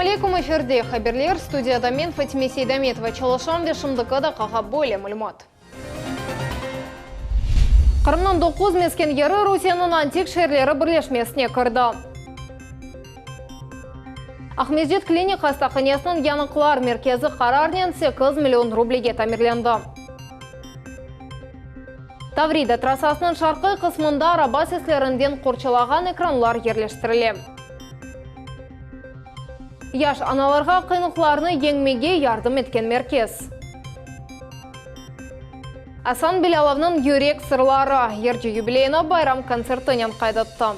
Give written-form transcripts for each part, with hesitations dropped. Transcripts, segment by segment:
алейкум, эфирде хаберлер, студияда мен Фатиме Сейдаметова Чалышам вешімдікі қаға бөлі мүлімат. Қырымның 9 мескен ері Русияның антик шерлері бірлешмесіне кірді. Ахмеджет клиника стақынесінің янықлар меркезі қарарнен 8 миллион рублиге тамирленді. Таврида трассасының шарқы қысмында араба сеслерінден қорчылаған экранлар ерлештірілі. Яш аналарға қиынықларыны еңмеге ярдым еткен меркез. Асан Беляловның юрек сырлары ерде юбилейна байрам концертінен қайдатты.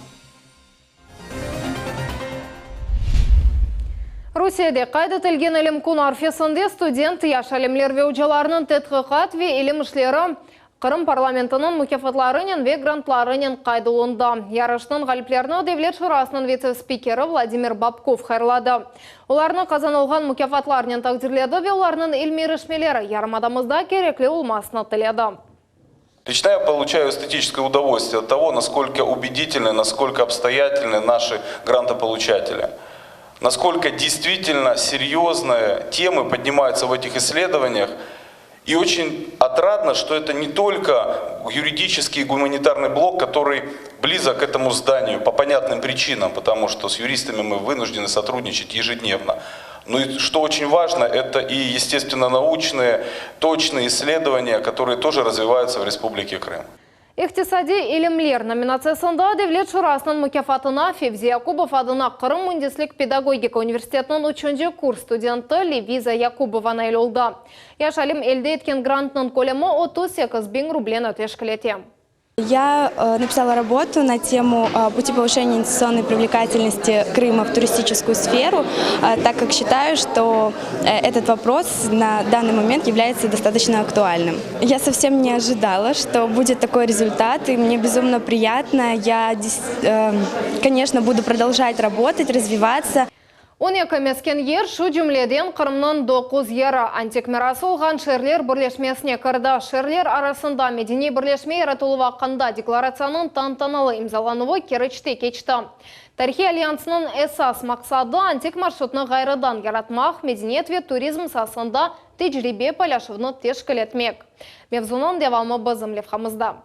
Русияде қайдатылген ілім күн арфесінде студент яш әлемлер веуджаларының тетқиқат ве ілім ішлері Қырым парламентінің мүкефатларының ве грантларының қайдылында. Ярышның ғаліплеріні Девлет Шурасының вице-спикері Владимир Бабков хайрлады. Оларны қазанылған мүкефатларының тақдирледі ве оларның илмерешмелері ярымадамызда кереклі олмасына тіледі. Лично я получаю эстетическое удовольствие от того, насколько убедительны, насколько обстоятельны наши грантополучатели. Насколько действительно серьезные темы поднимаются в этих исследованиях. И очень отрадно, что это не только юридический и гуманитарный блок, который близок к этому зданию по понятным причинам, потому что с юристами мы вынуждены сотрудничать ежедневно. Но и что очень важно, это и естественно-научные, точные исследования, которые тоже развиваются в Республике Крым. Иқтисади илімлер номинациясында Девлет Шурасының мүкефатына Февзи Якубов адына Қырым Мундислік педагогика университетінің 3-ші курс студенті Левиза Якубована елолды. Яш әлім елде еткен грантының көлемі 38 000 рублен өтешкілете. Я написала работу на тему пути повышения инвестиционной привлекательности Крыма в туристическую сферу, так как считаю, что этот вопрос на данный момент является достаточно актуальным. Я совсем не ожидала, что будет такой результат, и мне безумно приятно. Я, конечно, буду продолжать работать, развиваться. 12 мескен ер шу жүмледен Қырымның 9 ері антик мирасы олған шерлер бірлешмесіне кірді. Шерлер арасында медени бірлешме яратылу вақында декларацияның тантаналы имзалануы керечте кечті. Тарихи альянсының эсас мақсады антик маршрутны ғайрыдан яратмақ, медениет ве туризм сасында тежірибе паляшывны тешкілетмек. Мевзунын девамы бізім левхамызда.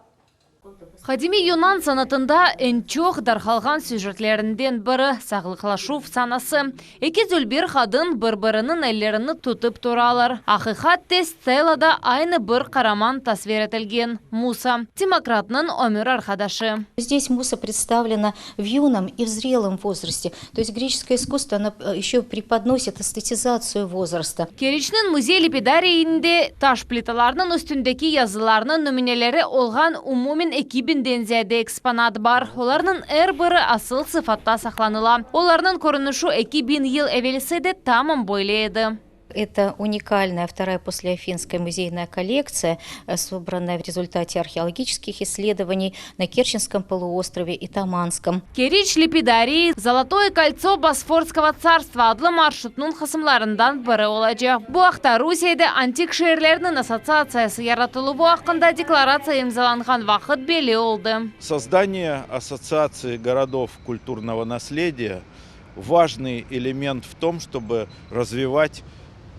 Хадими Юнан санатында энчох дархалған сюжетлерінден бірі сағылықлашув санасы. Эки зөлбер қадын бір-бірінің әллеріні тұтып тұралар. Ақиқат тез стелада айны бір қараман тасвер етілген Муса, демократның өмір арқадашы. Здесь Муса представлена в юном и в зрелом возрасте. То есть греческое искусство оно еще преподносит эстетизацию возраста. Керечнің музей лепидарийінде таш плиталарының үстіндегі языларының нөмінелері олған умумен экибінден зәді экспонат бар. Оларның әрбірі асыл сыфатта сақланыла. Оларның көрініші 2000 ел әвеліседі тамам бойлейді. Это уникальная вторая послеафинская музейная коллекция, собранная в результате археологических исследований на Керченском полуострове и Таманском. Керич Лепидарий «Золотое кольцо Босфорского царства» адлы маршрутның қысымларындан бірі олacak. Bu haqda Rusiyada антик шерлерінің ассоциациясы яратылу вақында декларация имзаланған вақыт белі oldu. Создание ассоциации городов культурного наследия – важный элемент в том, чтобы развивать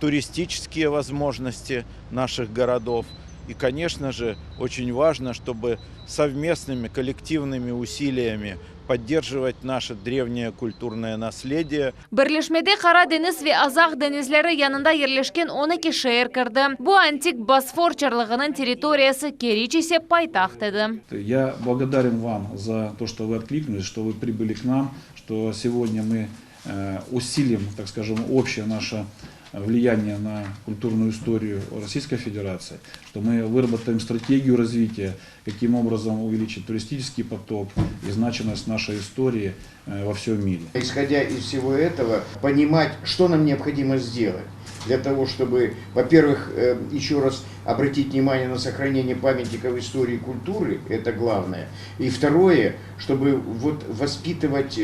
туристические возможности наших городов. И, конечно же, очень важно, чтобы совместными коллективными усилиями поддерживать наше древнее культурное наследие. Бірлешмеде Қара деңіз ве Азақ деңізлері янында ерлешкен 12 шehir кірді. Бұл антик Босфор чарлығының территориясы Керич есеп пайтақ деді. Я благодарен вам за то, что вы откликнулись, что вы прибыли к нам, что сегодня мы усилим, так скажем, общее наше влияние на культурную историю Российской Федерации, что мы выработаем стратегию развития, каким образом увеличить туристический поток и значимость нашей истории во всем мире. Исходя из всего этого, понимать, что нам необходимо сделать. для того, чтобы, во-первых, еще раз обратить внимание на сохранение памятников истории и культуры, это главное. И второе, чтобы вот воспитывать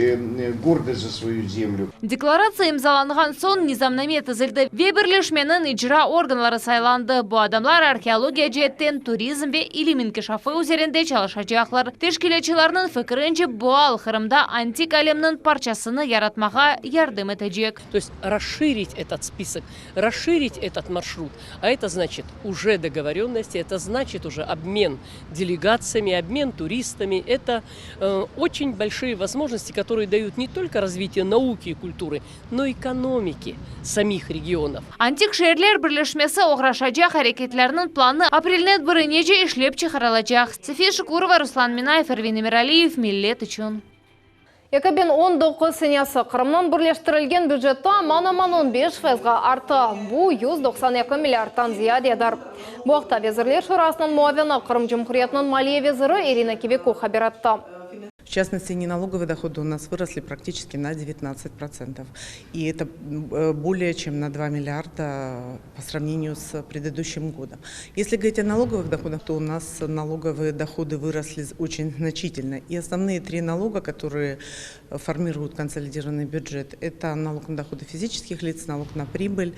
гордость за свою землю. Декларация имзаланған сон низамнаме тізілді. Веберлешменің ижра органлары сайланды. Бұл адамлар археология жеттен туризм ве илимин кешафы üzerinde çalışacaklar. Teşkilatçılarının fikrince bu al Kırım'da antik әлемнің парчасыны яратмаға ярдым етecek. То есть расширить этот список, расширить этот маршрут. А это значит уже договоренности, это значит уже обмен делегациями, обмен туристами. Это очень большие возможности, которые дают не только развитие науки и культуры, но и экономики самих регионов. Антик шehirler birleşmesi оғрашачақ әрекетлерінің планы апрелнет бірінеже ішлеп чығаралачақ. София Шукурова, Руслан Минаев, Эрвин Эмиралиев, Миллет үшін. 2019 сенесі Қырымнан бірлештірілген бюджетті ман-аман 15%-ға арты. Бұл 192 миллиардтан зиядедір. Бұқта везірлер шырасының муавені Қырым Жұмхуриятының малия везірі Ирина Кивику хабиратты. В частности, неналоговые доходы у нас выросли практически на 19%. И это более чем на 2 миллиарда по сравнению с предыдущим годом. Если говорить о налоговых доходах, то у нас налоговые доходы выросли очень значительно. И основные три налога, которые формируют консолидированный бюджет, это налог на доходы физических лиц, налог на прибыль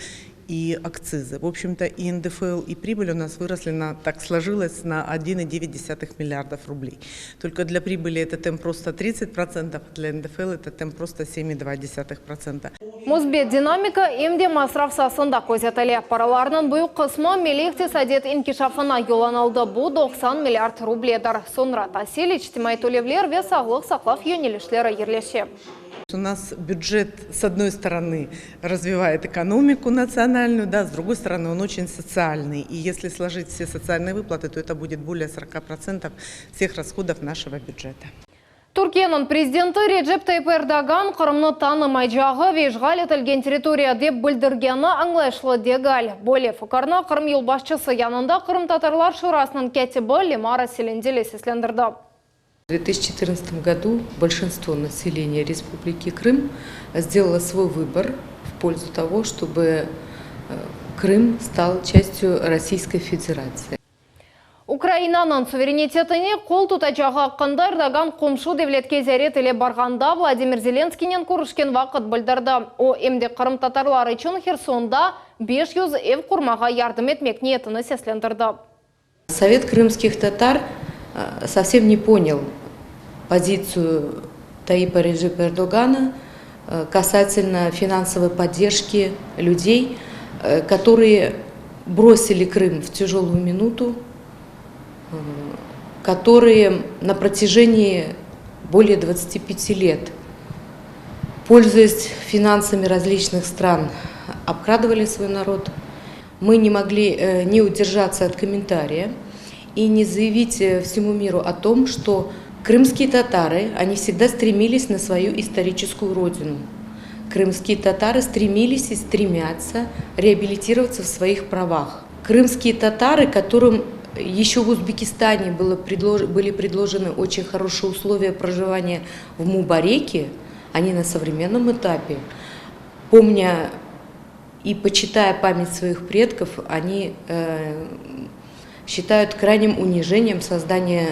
и акцизы. В общем-то, и НДФЛ, и прибыль у нас выросли, так сложилось, на 1,9 миллиардов рублей. Только для прибыли это темп просто 30%, для НДФЛ это темп просто 7,2%. Мұзбет динамика емде масраф сасында көзетілі. Параларының бұй қысмы мелехте сәдет инкишафына йолан алды. Бұл 90 миллиард рубледір. Сонра тасил ичтимай төлевлер ве сағлық сақлaf енелішлері ерлеше. У нас бюджет, с одной стороны, развивает экономику национальную, да, с другой стороны, он очень социальный. И если сложить все социальные выплаты, то это будет более 40% всех расходов нашего бюджета. Түркияның президенті Реджеп Тайып Эрдоган Қырымны танымай жағы вежғал етілген территория деп білдіргені аңлайшылы дегаль. Более фукарна Қырым елбасшысы янында Қырым татарлар шурасының кәтібі Лемара Селенделі сеслендірді. В 2014 году большинство населения Республики Крым сделало свой выбор в пользу того, чтобы Крым стал частью Российской Федерации. Украинаның суверенитетіне қол тұтачағы қында Эрдоган қомшу девлетке зәретіле барғанда Владимир Зеленскийнен көрішкен вақыт білдірді. О емде Қырым татарлары үшін Херсонда 500 ев құрмаға ярдым етмек ниетіні сеслендірді. Совет крымских татар совсем не понял позицию Таипа Реджепа Эрдогана касательно финансовой поддержки людей, которые бросили Крым в тяжелую минуту, которые на протяжении более 25 лет, пользуясь финансами различных стран, обкрадывали свой народ. Мы не могли не удержаться от комментария и не заявить всему миру о том, что крымские татары, они всегда стремились на свою историческую родину. Крымские татары стремились и стремятся реабилитироваться в своих правах. Крымские татары, которым еще в Узбекистане были предложены очень хорошие условия проживания в Мубареке, они на современном этапе, помня и почитая память своих предков, они считают крайним унижением создания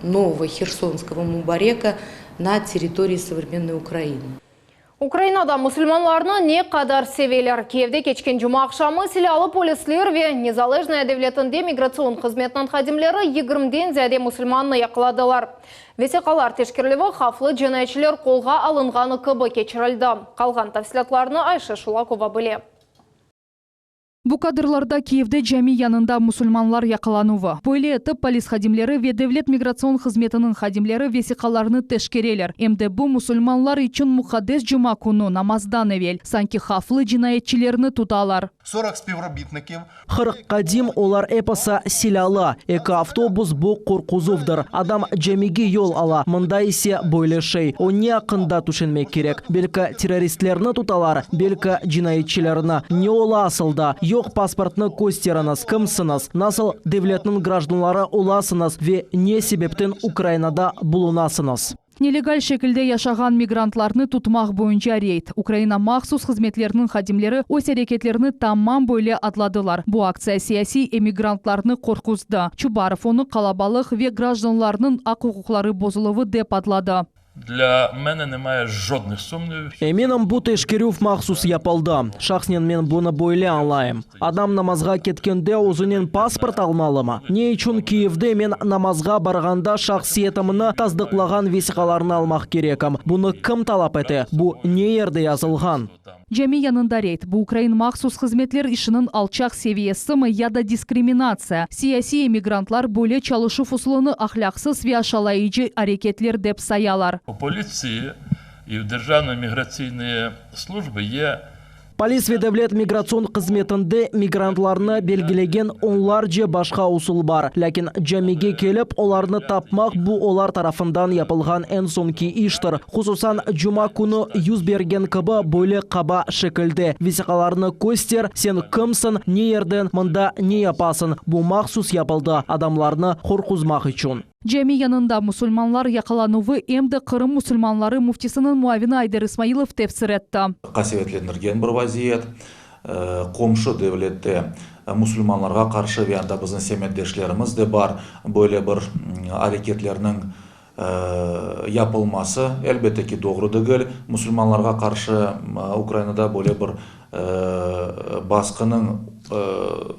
нового херсонского Мубарека на территории современной Украины. Украинада мусульманларны не қадар севелер. Киевде кечкен жұма ақшамы силалы полислер ве незалежная девлетінде миграцион қызметінің хадимлері 20-ден зәде мусульманны яқыладылар. Весеқалар тешкерлігі хафлы женайчылер қолға алынғаны кыбы кечірілді. Қалған тәфсилатларны Айша Шулакова біле. Бу кадрларда Киевде жами янында мусульманлар яқылануы. Бойле етіп полис хадимлері ве девлет миграцион қызметінің хадимлері весеқаларны тешкерелер. Эмде бу мусульманлар için мухаддес жума куну намаздан евел. Санки хафлы жинайетчилерні туталар. 40 співробітників. 40 кадим олар эпоса силала. Эко-автобус бу куркузовдыр. Адам жамиги yol ала. Мында исе бойлешей. Он не ақында түшенмек керек. Белка террористлерні туталар. Белка жинайетчилерні. Не ола асылда. Yok паспортны көстеранас, кымсынас, насыл девлетнің гражданлары оласынас ве не себептен Украинада булунасынас. Нелегаль шекілде яшаған мигрантларны тутмақ бойынша рейд. Украина махсус хизметлерінің хадимлері өз әрекетлеріні тамам бойле атладылар. Бұл акция сияси эмигрантларны қорқузды. Чубаров оны қалабалық ве гражданларының ақ құқықлары бозылығы деп атлады. Для мене немає жодних сумнівів. Менің бұ тешкерюв махсус япалды. Шақснен мен бұны бойле анлайым. Адам намазға кеткенде өзінен паспорт алмалымы? Не үшін Киевде мен намазға барғанда шақсиетіміні таздықлаған весиқаларını алмақ керекім. Бұны кім талап еті? Бұ не ерде yazılған? Жәми янында рейд. Бұл Украин махсус хизметлер ішінің алчақ севиесімі яда дискриминация. Сияси эмигрантлар бөле чалышыф ұсылыны ахляқсыз ве ашалайыжы әрекетлер деп саялар. У поліції і в Державної міграційної служби є Полис ведевлет миграцион қызметінде мигрантларны белгілеген онларча башқа усул бар. Ләкин жәмеге келіп, оларны тапмақ бұ олар тарафындан япылған ән сонки иштір. Хусусан жұма күні юз берген кыбы бөлі қаба шекілді. Весиқаларны көстер, сен кімсін, не ерден, мында не япасын. Бұ махсус япылды адамларны қорқузмақ үшін. Жәми янында мұсылманлар яқалануы әмді Қырым мұсылманлары муфтисінің муавины Айдар Исмаилов тефсір етті. Қасиетленірген бір вазиет, қомшы девлетте мұсылманларға қаршы веянда біздің семетдешлеріміз де бар. Böyle бір әрекетлерінің yapılması elbette ki doğru değil. Müslümanlara karşı Ukrayna'da böyle bir baskının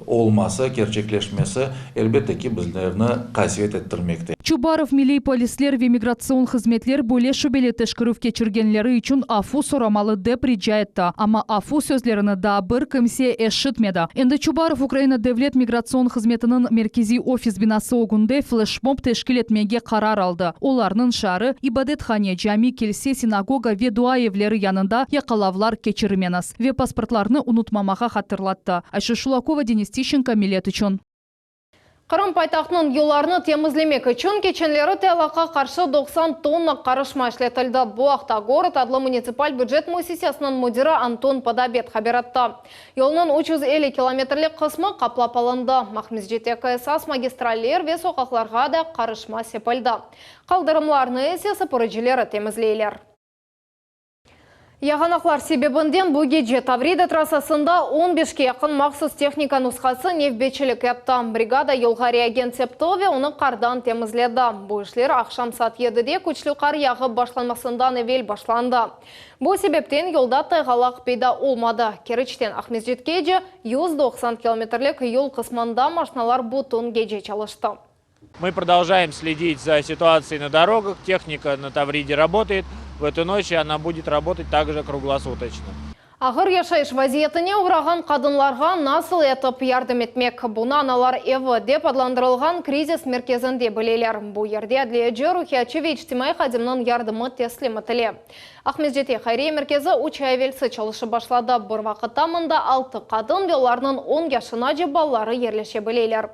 olması, gerçekleşmesi elbette ki bizlerini kasvet ettirmekte. Чубаров милей полислер ве миграцион хизметлер бөле шүбеле тешкірів кечіргенлері үшін афу сорамалы деп риджаетті. Ама афу сөзлеріні да бір кімсе эшітмеді. Енді Чубаров Украина Девлет миграцион хизметінің меркези офис бинасы огунде флешмоб тешкіл етмеге қарар алды. Оларның шары ибадетхане, жами, келсе, синагога ве дуа евлері янында яқалавлар кечірменіз. Ве паспортларны унутмамаға хатырлатты. Айша Шулакова, Денис Тищенко, Милет үшін. Қырым пайтақтың юларны темізлемек үшін кеченлері тәлақа қаршы 90 тонна қарышма ішлетілді. Буақта город адлы муниципаль бюджет муссисиясының мудирі Антон Подобет хабаратты. Yolның 350 километрлік қысмы қаплап алынды. Махмезжете КСАС магистралер ве соқақларға да қарышма сепілді. Қалдырымларны есе сыпырыжілері темізлейлер. Яғанақлар себебінден Бугеджи Таврида трассасында 15-ке яқын мақсус техника нұсқасы невбетчілік епті. Бригада елға реагент септове оны қардан темізледі. Бұл ішлер ақшам сат едіде көчлі қар яғы башланмасындан евел башланды. Бұл себептен елда тайғалақ пейда олмады. Керічтен Ахмезжеткеде 190 километрлік ел қысманда машиналар бутон геджи чалышты. Мы продолжаем следить за ситуацией на дорогах. Техника на Тавриде работает. В эту ночь она будет работать также круглосуточно. Ағыр яшайш вазиетіне ұғыраған қадынларға насыл етіп ярдым етмек. Бұна аналар еві деп адландырылған кризис мерkezінде білелер. Бұл ерде әдледжі Рухиячы Вечтимай қадымның ярдымы теслим етіле. Ахмезжете Хайрия меркезі 3 айвелсі чалышы башлады. Бір вақытта мұнда 6 қадын веларының 10 яшына же баллары ерлеше білелер.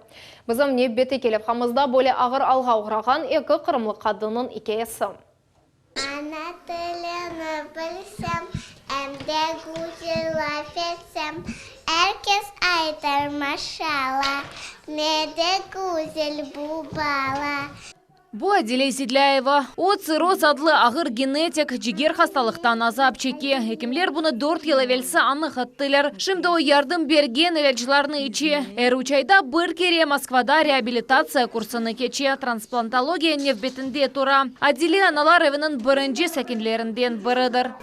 Бізім не беті келіп қамызда бөлі ағыр алға ұғыраған екі қырымлы қадының икеесі. Ана тіліні білсем, әмде гүзіл афетсем, әркес айтар машала, неде гүзіл бұбала. Бу Аделей Седляева. О цирроз адлы ағыр генетик жигер хасталықтан азап чеке. Хекимлер бұны 4 ел әвелсі анық аттылар. Шымды о ярдым берген әвелчіларны иче. Әр учайда бір кере Москвада реабилитация курсыны кече. Трансплантология невбетінде тура. Аделей аналар әвінің бірінші сәкенлерінден бірідір.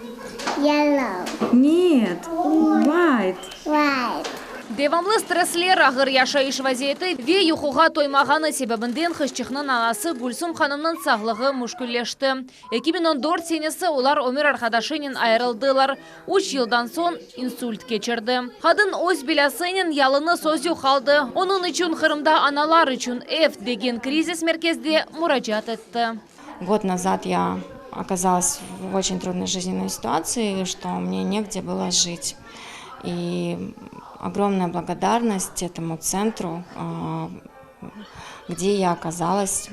Yellow. Нет, white. White. Девамлы стресслер ағыр яшайыш вазиеті ве юхуға тоймағаны себебінден хышчықның анасы Гульсум ханымның сағлығы мүшкілешті. 2014 сенесі олар өмір арқадашынен айырылдылар. 3 жылдан сон инсульт кечірді. Қадын өз білясынен ялыны сөзі қалды. Оның үшін Қырымда аналар үшін F деген кризис мерkezде мұражат етті. Год назад я оказалась в очень трудной жизненной ситуации, что мне негде было жить. И огромная благодарность этому центру, где я оказалась,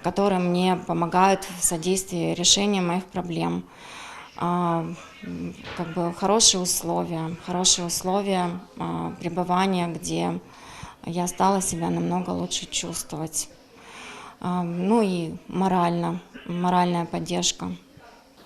который мне помогает в содействии решения моих проблем. Как бы хорошие условия пребывания, где я стала себя намного лучше чувствовать. Ну и морально моральная поддержка.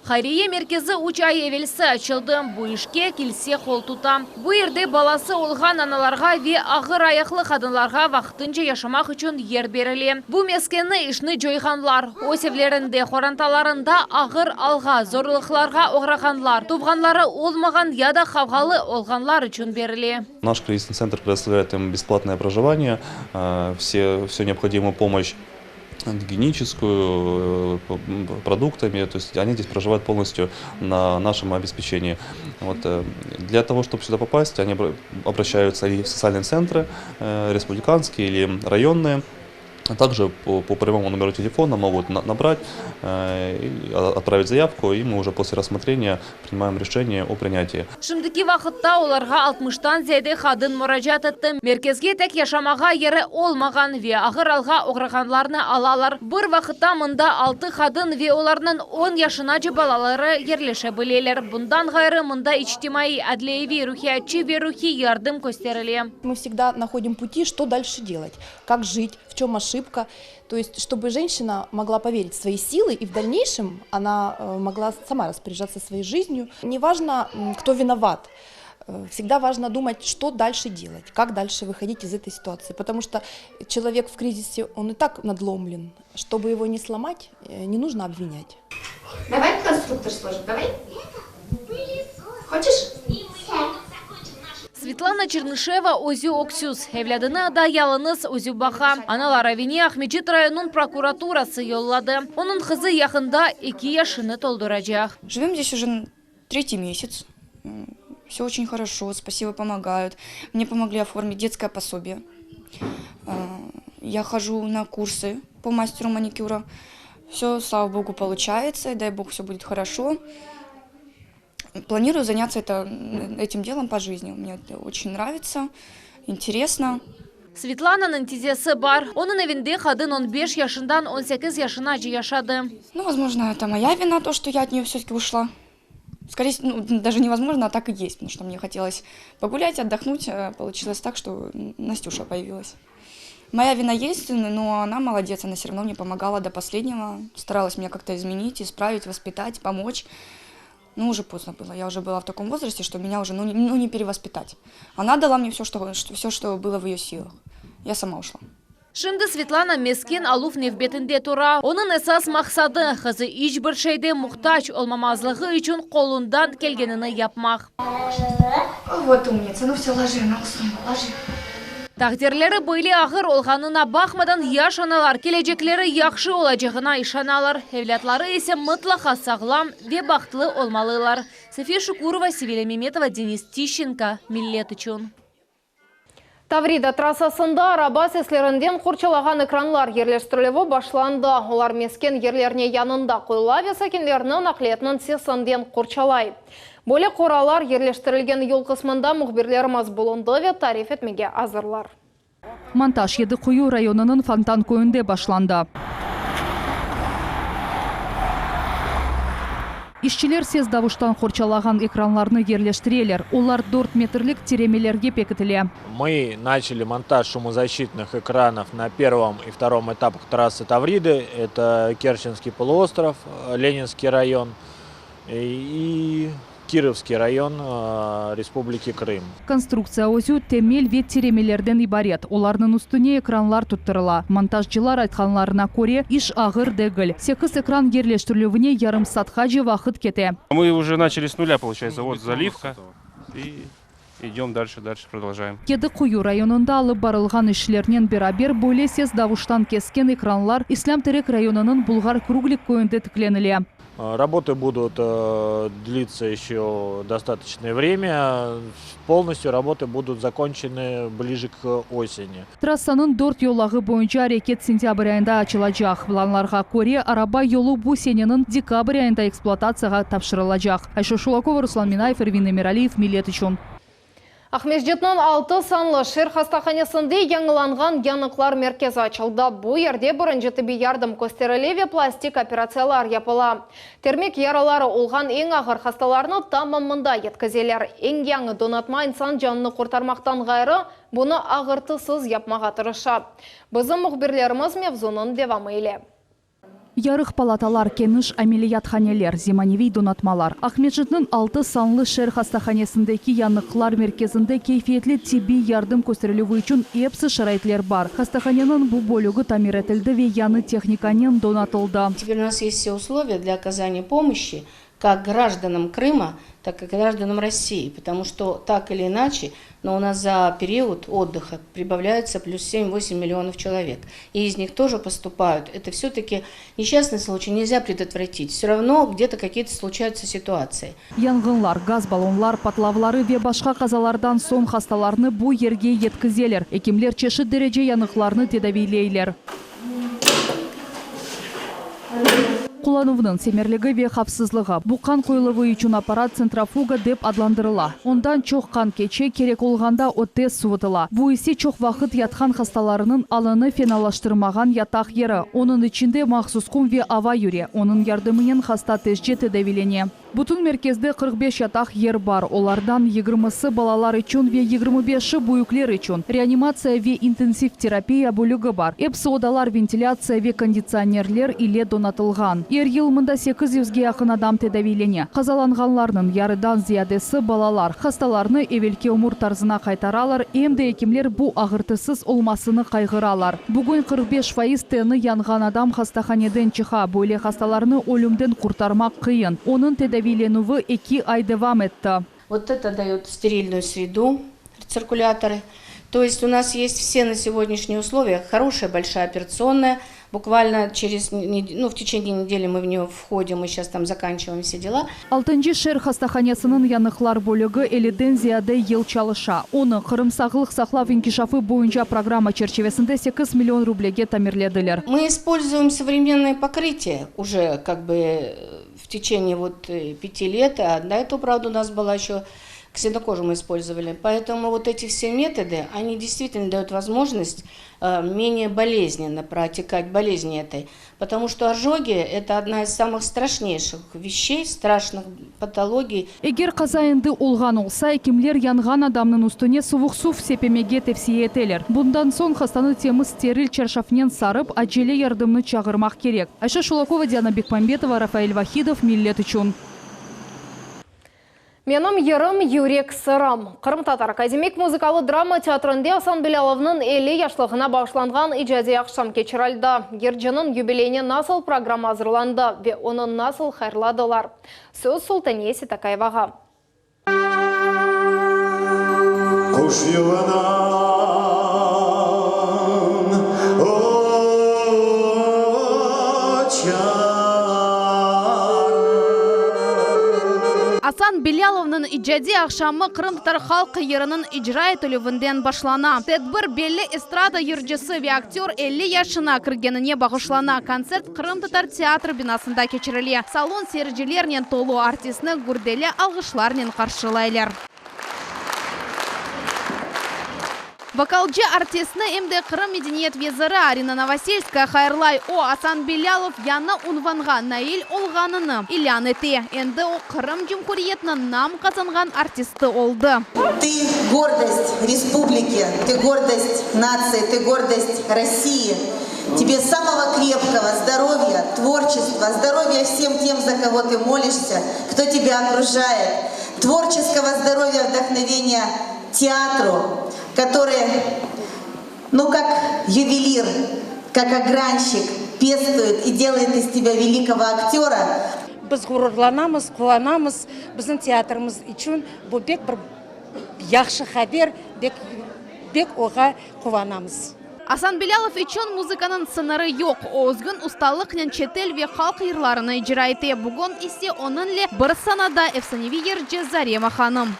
Хайрия меркезі учай евелсі açılды. Бұ ішке келсе қол тута. Бұ ерде баласы олған аналарға ве ағыр аяқлы қадынларға вақтынча яшамақ үшін ер берілі. Бұ мескені ішні жойғанлар. Осевлерінде қоранталарында ағыр алға, зорлықларға оғрағанлар. Тубғанлары олмаған яда қавғалы олғанлар үшін берілі. Наш кризисный центр предоставляет им бесплатное проживание, всю необходимую помощь гигиеническую, продуктами, то есть они здесь проживают полностью на нашем обеспечении. Вот, для того, чтобы сюда попасть, они обращаются и в социальные центры, республиканские или районные. Также по прямому номеру телефона могут набрать, отправить заявку, и мы уже после рассмотрения принимаем решение о принятии. Шымдыки вақытта оларға 60-тан зәйді қадын мұражат етті. Меркезге тек яшамаға ері олмаған ве ағыр алға оғырғанларны алалар. Бір вақытта мұнда 6 қадын ве оларының 10 яшына балалары ерлеше білелер. Бұндан ғайры мұнда ичтимаи әдлееви рухиячи ве рухи ярдым көстерілі. Мы всегда находим пути, что дальше делать, как жить, в чем ошибка. То есть, чтобы женщина могла поверить в свои силы, и в дальнейшем она могла сама распоряжаться своей жизнью. Неважно, кто виноват. Всегда важно думать, что дальше делать, как дальше выходить из этой ситуации. Потому что человек в кризисе, он и так надломлен. Чтобы его не сломать, не нужно обвинять. Давай конструктор сложим, давай. Хочешь? Светлана Чернышева өзі Оксюз. Евлядыны да ялыныз өзі баха. Аналар авине Ахмеджит районун прокуратурасы йоллады. Onun қызы яқында 2 яшыны толдырacak. Живем здесь уже 3-й месяц. Все очень хорошо, спасибо, помогают. Мне помогли оформить детское пособие. Я хожу на курсы по мастеру маникюра. Все, слава богу, получается. И дай бог, все будет хорошо. Планирую заняться этим делом по жизни. Мне это очень нравится, интересно. Светлананың тизесі бар. Оның evinde қадын 15 яшындан 18 яшына жияшады. Ну, возможно, это моя вина, то, что я от нее все-таки ушла. Скорее, даже невозможно, а так и есть, потому что мне хотелось погулять, отдохнуть. Получилось так, что Настюша появилась. Моя вина есть, но она молодец, она все равно мне помогала до последнего. Старалась меня как-то изменить, исправить, воспитать, помочь. Ну, уже поздно было. Я уже была в таком возрасте, что меня уже не перевоспитать. Она дала мне все, что было в ее силах. Я сама ушла. Şimdi Светлана мескен алуф невбетінде тұра. Оның esas мақсады қызы ешбір şeyде мұқтаж olmamazlığı için қолundan келгенini yapmaq. Вот умница. Ну все, ложи, она уснула, ложи. Тақдирлері бөйлі ағыр олғанына бақмадан яш аналар келечеклері яқшы олacağına ишаналар. Evlatlары ise mutlaka sağlam ve бақытлы olmalыlar. София Шукурова, Севиля Меметова, Денис Тищенко, Миллет үшін. Таврида трассасында араба сеслерінден құрчалаған экранлар ерлештірілігі башланды. Олар мескен ерлеріне янында қойыла сәкенлерінің ақлетінің сесінден құрчалай. Бөлек қоралар ерлештірілген ел қысмында мұхбірлеріміз болынды ве тариф етмеге азырлар. Монтаж еді құю районының фонтан көйінде башланды. Işçiler сез давыштан құрчалаған экранларны ерлештірелер. Олар 4 метрлік теремелерге пекітіле. Мы начали монтаж шумозащитных экранов на первом и втором этапах трассы Тавриды. Это Керченский полуостров, Ленинский район и Кировский район Республики Крым. Конструкция өзі темел вет теремелерден ибарет. Оларның үстіне экранлар тұттырыла. Монтажчылар айтқанларына көре иш ағыр дегіл. 8 экран ерлештірілуіне ярым сатқа же вақыт кете. Мы уже начали с нуля, получается. Вот заливка. И идем дальше продолжаем. Кеді құю районында алып барылған ішлерінен берабер бөле сез давыштан кескен экранлар Ислам Терек районының Булгар Круглик көйінде тікленіле. Работы будут длиться еще достаточное время. Полностью работы будут закончены ближе к осени. Трассаның 4 yolағы бойынша әрекет сентябрь айында açılacak. Планларға көре араба yolu bu senenin декабрь айында эксплуатацияға тапшырылacak. Айша Шулакова, Руслан Минаев, Эрвин Эмиралиев, Миллет үшін. Ахмеджетнің 6 санлы шер хастаханесінде яңыланған янықлар меркезі açılды. Бұ ерде бұрын жетібі ярдым көстерілеве пластик операциялар япыла. Термек яралары олған ең ағыр хасталарны тамамында еткізелер. Ең яңы донатма инсан жанны құртармақтан ғайры бұны ағыртысыз япмаға тырыша. Бізім мұхбірлеріміз мевзунын девамы еле. Ярых палаталар, кеныш амелиятханелер, зиманеви донатмалар. Ахмеджетнің 6 санлы шер хастаханесіндегі янықлар мерkezінде кейфиетлі тиби ярдым көстерілуі үшін епсі шарайтлер бар. Хастаханенің бұл бөлігі тамир етілді ве яны техниканен донатылды. Теперь у нас есть все условия для оказания помощи как гражданам Крыма, так и гражданам России, потому что так или иначе, но у нас за период отдыха прибавляется плюс 7-8 миллионов человек. И из них тоже поступают. Это все-таки несчастный случай, нельзя предотвратить. Все равно где-то какие-то случаются ситуации. Янгынлар, газ баллонлар, патлавлары ве башқа қазалардан сон хасталарны бұл ерге еткізелер. Екемлер чеші дереже янықларны тедавилейлер. Куланувның семерлігі ве хапсызлығы. Бұқан қойлығы үшін аппарат центрофуга деп адландырыла. Ондан чоққан кече керек олғанда отте суытыла. Бұ есе чоқ вақыт ятқан хасталарының алыны феналаштырмаған ятақ ері. Оның ішінде мақсус құм ве ава юре. Оның ярдымымен хаста тежже тедавилене. Бұтын мерkezде 45 ятақ ер бар. Олардан 20-сы балалар үшін ве 25-ші бұйыклер үшін. Реанимация ве интенсив терапия бөлігі бар. Эпсі одалар вентиляция ве кондиционерлер иле донатылған. Ер елмында 800-ге ақын адам тедавилене. Қазаланғанларының ярыдан зиядесі балалар. Хасталарны евелке умур тарзына қайтаралар, емді екемлер бұ ағыртысыз олмасыны қайғыралар. Бүгін 45% тені янған адам хастаханеден чыха, бөле хасталарны өлімден құртармақ қиын. Оның тедавиленуі 2 ай девам етті. Вот это дает стерильную среду, циркуляторы. То есть у нас есть все на сегодняшние условия. Хорошая большая операционная. Буквально в течение недели мы в нее входим, мы сейчас там заканчиваем все дела. Алтынчы шер хастаханесінің янықлар бөлігі эледен зияде ел чалыша. Оны қырымсағылық сақлав инкишафы бойынша программа черчевесінде 8 миллион рублеге тамирледілер. Мы используем современное покрытие уже в течение 5 лет, а до этого, правда, у нас была еще ксенокожу мы использовали. Поэтому вот эти все методы, они действительно дают возможность менее болезненно протекать болезни этой. Потому что ожоги – это одна из самых страшнейших вещей, страшных патологий. Егер қазайынды олған олса, екемлер янған адамның үстіне суық суф сепемеге тепсие етелер. Бұндан сон хастаны теміз стериль чаршафнен сарып, аджеле ярдымны чағырмақ керек. Айша Шулакова, Диана Бекмамбетова, Рафаэль Вахидов, Миллет үшін. Менім ерім Юрек Сырам. Қырым-Татар академик музыкалы драма театрында Асан Беляловның 50 яшлығына бағышланған ижази ақшам кечіралды. Ержінің юбилейне насыл программа азырланды ве оның насыл хайрладылар. Сөз Султанеси Такаеваға. Асан Беляловның ижади ақшамы Қырым-Татар халқы ерінің ижра етілуінден башлана. Тедбір белі эстрада юрджысы ве актер 50 яшына кіргеніне бағышлана. Концерт Қырым-Татар театр бинасында кечіріле. Салон серджелернен толу артисіні гүрделі алғышларнен қаршылайлар. Вокалджи артисны МД Қырым медениет везірі Арина Новосельская хайрлай о Асан Белялов яны унванға Наиль олғаныны илян ете. Энді о Қырым Джумхуриетінің нам қазанған артисты олды. Ты гордость республики, ты гордость нации, ты гордость России. Тебе самого крепкого здоровья, творчества, здоровья всем тем, за кого ты молишься, кто тебя окружает. Творческого здоровья, вдохновения театру, который, как ювелир, как огранщик, пестует и делает из тебя великого актера. Біз ғұрырланамыз, қуанамыз, біздің театрымыз үшін бұл бек бір яқшы хабер, бек оға қуанамыз. Асан Белялов үшін музыканың сыныры yok. Озгын усталықнен четел ве халқ йырларыны ижра ете. Бүгін есе оның ле бір санада эфсаневи ерже Зарема ханым.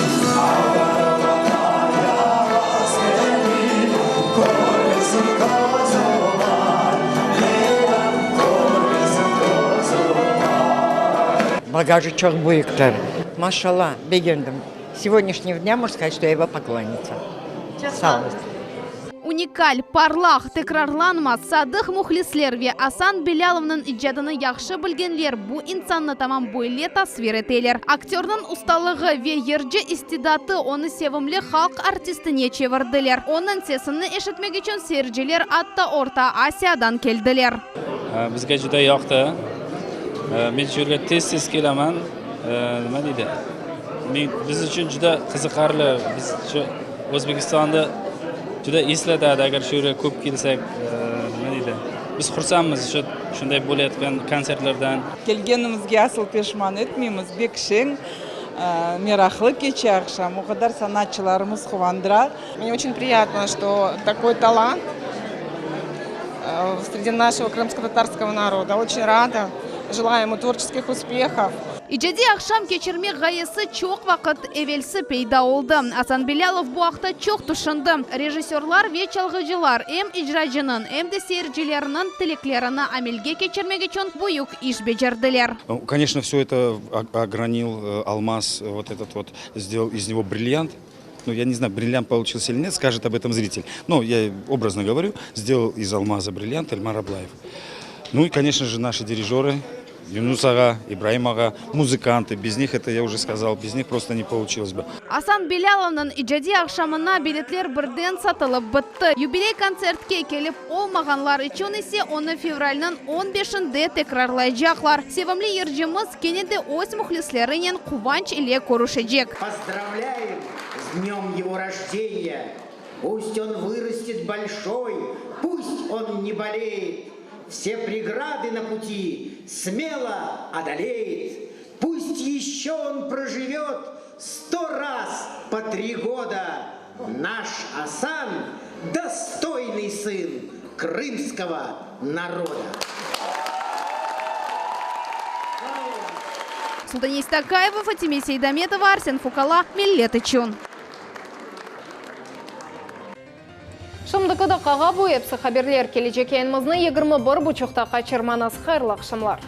Багажи Чорбуиктор. Машалла, бегендом. Сегодняшнего дня можно сказать, что я его поклонница. Салост. Уникаль, парлах, текрарланма, садых мухлислерве Асан Беляловның иджадыны яхшы білгенлер бу инсанны тамам бойле тасвир етелер. Актерның усталығы ве ерже истидаты оны севімлі халк артистіне чевірділер. Оның сесіні ешітмек үшін серджелер атта Орта Асиядан келділер. Bizga juda yoqdi. Men shu yerga tez kelaman. Nima deydi? Biz uchun juda qiziqarli. Biz shu O'zbekistonda juda eslatadi agar shu yerga ko'p kelsak, nima deydi? Biz xursandmiz shunday bo'layotgan konsertlardan. Kelganimizga asl peshman etmaymiz. Bekshing Мирахлы кече акшам, угадар санатчыларымыз кубандыра. Мне очень приятно, что такой талант среди нашего крымско-татарского народа. Очень рада. Желаю ему творческих успехов. Ижади ақшам кечірме ғайысы чоқ вақыт әвелсі пейда олды. Асан Белялов бұақта чоқ тұшынды. Режиссерлар вечалғыжылар әм ижрajының, әм де сейіржілерінің тілеклеріні амелге кечірмеге чон бұйық иш бежерділер. Конечно, все это огранил алмаз, вот этот вот, сделал из него бриллиант. Ну, я не знаю, бриллиант получился или нет, скажет об этом зритель. Но я образно говорю, сделал из алмаза бриллиант Эльмар Аблаев. Ну и, конечно же, наши дирижеры, Юнус ага, Ибраим ага, музыканты. Без них, это я уже сказал, без них просто не получилось бы. Асан Беляловның ижади ақшамына билетлер бірден сатылып бітті. Юбилей концертке келіп олмағанлар үшін есе 10 февральның 15-інде текрарлайжақлар. Севімлі ержіміз кенеде өз мұхлислерінен қуванч иле көрушежек. Поздравляем с днем его рождения. Пусть он вырастет большой, пусть он не болеет. Все преграды на пути смело одолеет. Пусть еще он проживет 100 раз по 3 года. Наш Асан – достойный сын крымского народа. Султанис Такаева, Фатиме Сейдаметова, Арсен Фукала, Миллет Ичун. Шымдықыда қаға бойепсі қаберлер келечекенімізні 21 бұчықта қачырманас қайырлы ақшамлар.